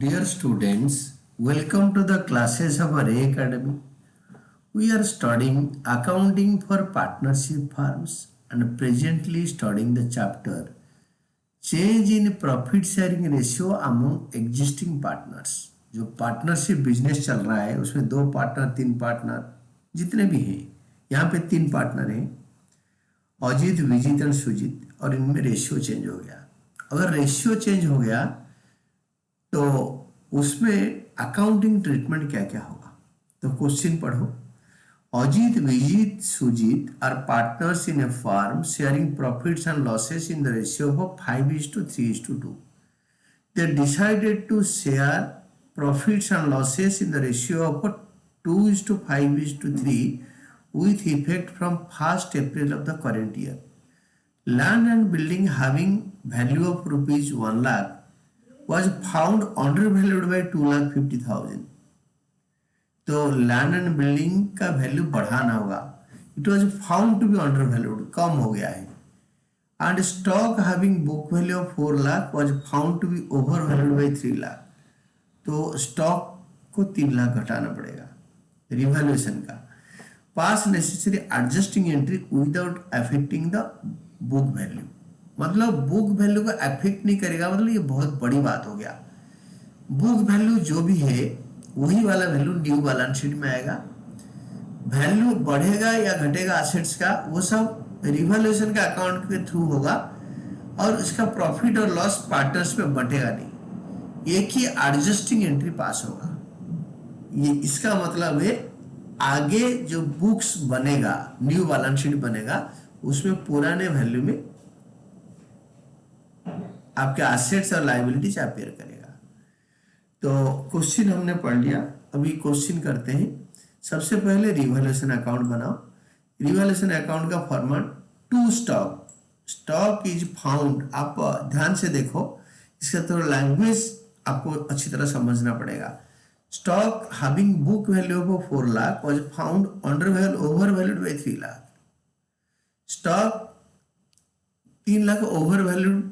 Dear students, welcome to the classes of Array Academy. We are studying accounting for partnership firms and presently studying the chapter change in profit sharing ratio among existing partners. जो partnership business चल रहा है उसमें दो partner तीन partner जितने भी हैं, यहाँ पे तीन पार्टनर हैं, अजीत विजीत और सुजीत, और इनमें रेशियो चेंज हो गया। अगर रेशियो चेंज हो गया तो उसमें अकाउंटिंग ट्रीटमेंट क्या क्या होगा। तो क्वेश्चन पढ़ो। Ajit Vijit Sujit are partners in a firm sharing profits and losses in the ratio of 5:3:2. They decided to share profits and losses in the ratio of 2:5:3 with effect from 1st April of the current year. Land and building having value of rupees 1 lakh was found undervalued by 2,50,000. तो land and building का value बढ़ाना होगा। It was found to be undervalued, कम हो गया है। And stock having book value of 4 lakh was found to be overvalued by 3 lakh. तो stock को 3 लाख घटाना पड़ेगा रिवैल्यूएशन का। Pass necessary adjusting entry without affecting the book value, मतलब बुक वैल्यू को अफेक्ट नहीं करेगा, मतलब ये बहुत बड़ी बात हो गया। बुक वैल्यू जो भी है वही वाला वैल्यू न्यू बैलेंस शीट में आएगा। वैल्यू बढ़ेगा या घटेगा एसेट्स का वो सब रिवैल्यूएशन का अकाउंट के थ्रू होगा, और उसका प्रॉफिट और लॉस पार्टनर्स में बटेगा नहीं। एक ही एडजस्टिंग एंट्री पास होगा। ये इसका मतलब है आगे जो बुक्स बनेगा, न्यू बैलेंस शीट बनेगा, उसमें पुराने वैल्यू में आपके एसेट्स और लायबिलिटीज अपेयर करेगा। तो क्वेश्चन हमने पढ़ लिया, अभी क्वेश्चन करते हैं। सबसे पहले रिवैल्यूएशन अकाउंट बनाओ। रिवैल्यूएशन अकाउंट का format to stock, stock is found. आप ध्यान से देखो, इसका थोड़ा लैंग्वेज आपको अच्छी तरह समझना पड़ेगा। Stock having book value of 4 lakh was found overvalued by 3 lakh. Stock 3 lakh overvalued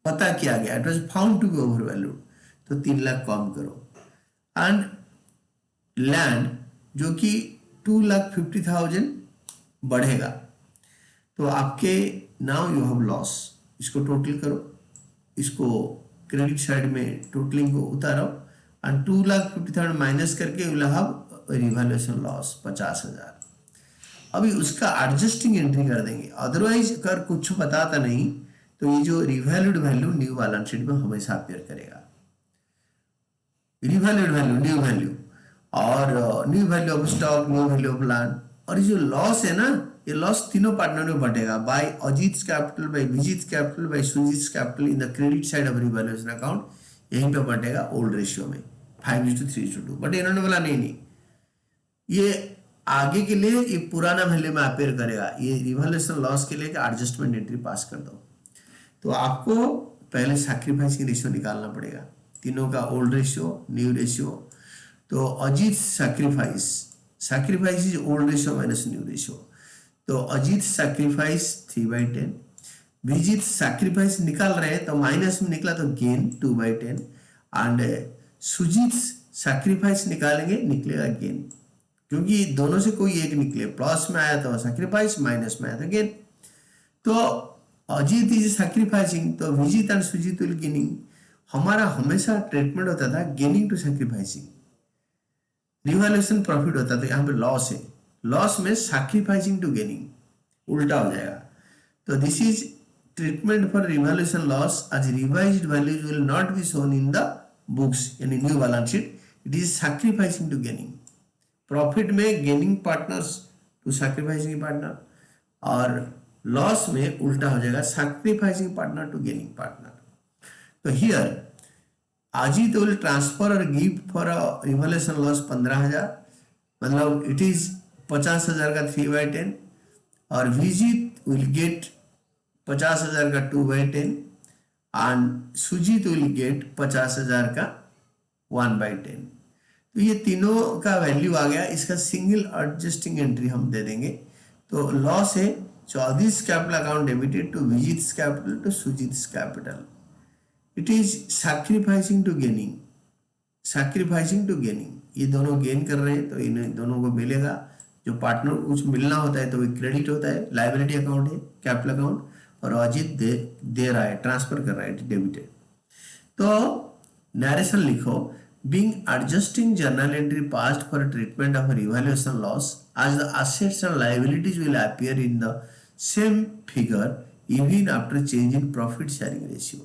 पता किया गया, it was found to be overvalued, तो 3 लाख कम करो। एंड लैंड जो कि 2,50,000 बढ़ेगा, तो आपके नाउ यू हैव लॉस। इसको टोटल करो, इसको क्रेडिट साइड में टोटलिंग को उतारो, एंड 2,50,000 माइनस करके you will have revaluation loss 50,000। अभी उसका एडजस्टिंग एंट्री कर देंगे, अदरवाइज अगर कुछ बताता नहीं तो ये जो revalued value new balance sheet में हमेशा अपेयर करेगा। रिवैल्यूड वैल्यू, न्यू वैल्यू, और new value of stock, new value of land. और ये जो लॉस है ना, ये लॉस तीनों पार्टनर में बटेगा, by Ajit capital, by Vijit capital, by Sujit capital in the credit side of revaluation account. यहीं पे बटेगा ओल्ड रेशियो में 5:3:2। बट इन्होंने बोला नहीं, ये आगे के लिए ये पुराना वैल्यू में अपेयर करेगा। ये रिवैल्यूएशन लॉस के लिए एडजस्टमेंट एंट्री पास कर दो। तो आपको पहले सैक्रिफाइसिंग रेशियो निकालना पड़ेगा, तीनों का ओल्ड रेशियो, न्यू रेशियो। तो Ajit sacrifice is old ratio minus new ratio. तो अजीत सैक्रिफाइस 3/10, विजीत सैक्रिफाइस निकाल रहे हैं तो माइनस में निकला तो गेन 2/10, एंड सुजीत सैक्रिफाइस निकालेंगे निकलेगा गेन, क्योंकि दोनों से कोई एक निकले, प्लस में आया तो सैक्रिफाइस, माइनस में आया तो गेन। तो अजीत इज सैक्रिफाइसिंग, तो Vijit and Sujit will gaining. हमारा हमेशा ट्रीटमेंट होता था gaining to sacrificing, revaluation profit होता था, यहाँ पे लॉस है, लॉस में सैक्रिफाइसिंग टू गेनिंग, उल्टा हो जाएगा। तो this is treatment for revaluation loss, as revised values will not be shown in the books यानी new balance sheet. It is sacrificing to gaining. Profit में gaining partners to sacrificing partner, और loss में उल्टा हो जाएगा sacrificing partner to gaining partner. तो here Ajit will transfer और give for revaluation loss 15,000, मतलब इट इज 50,000 का 3/10, और विजीत विल गेट 50,000 का 2/10, एंड सुजीत विल गेट 50,000 का 1/10। तो ये तीनों का वैल्यू आ गया, इसका सिंगल एडजस्टिंग एंट्री हम दे देंगे। तो लॉस है चौधरी's capital account debited to Vijit's capital to Sujit's capital. It is sacrificing to gaining, sacrificing to gaining. ये दोनों गेन कर रहे हैं तो इन दोनों को मिलेगा। जो पार्टनर को कुछ मिलना होता है तो वो क्रेडिट होता है, लाइबिलिटी अकाउंट है कैपिटल अकाउंट, और अजीत दे रहा है, ट्रांसफर कर रहा है, डेबिटेड। तो नरेशन लिखो, being adjusting journal entry passed for treatment of revaluation loss as the assets and liabilities will appear in the same figure even after change in profit sharing ratio,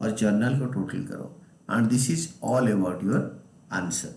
और journal को total करो, and this is all about your answer।